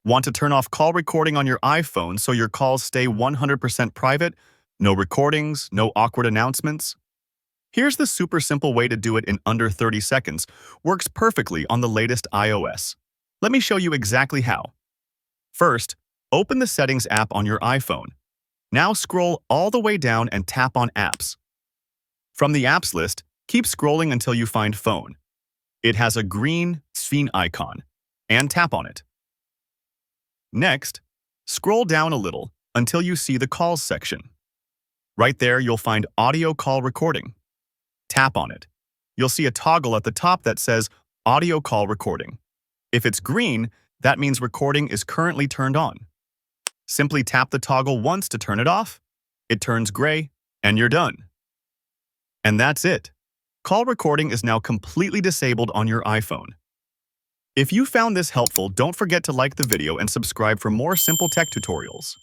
Want to turn off call recording on your iPhone so your calls stay 100% private? No recordings, no awkward announcements? Here's the super simple way to do it in under 30 seconds. Works perfectly on the latest iOS. Let me show you exactly how. First, open the Settings app on your iPhone. Now scroll all the way down and tap on Apps. From the Apps list, keep scrolling until you find Phone. It has a green sphere icon, and tap on it. Next, scroll down a little until you see the Calls section. Right there, you'll find Audio Call Recording. Tap on it. You'll see a toggle at the top that says Audio Call Recording. If it's green, that means recording is currently turned on. Simply tap the toggle once to turn it off. It turns gray, and you're done. And that's it. Call recording is now completely disabled on your iPhone. If you found this helpful, don't forget to like the video and subscribe for more simple tech tutorials.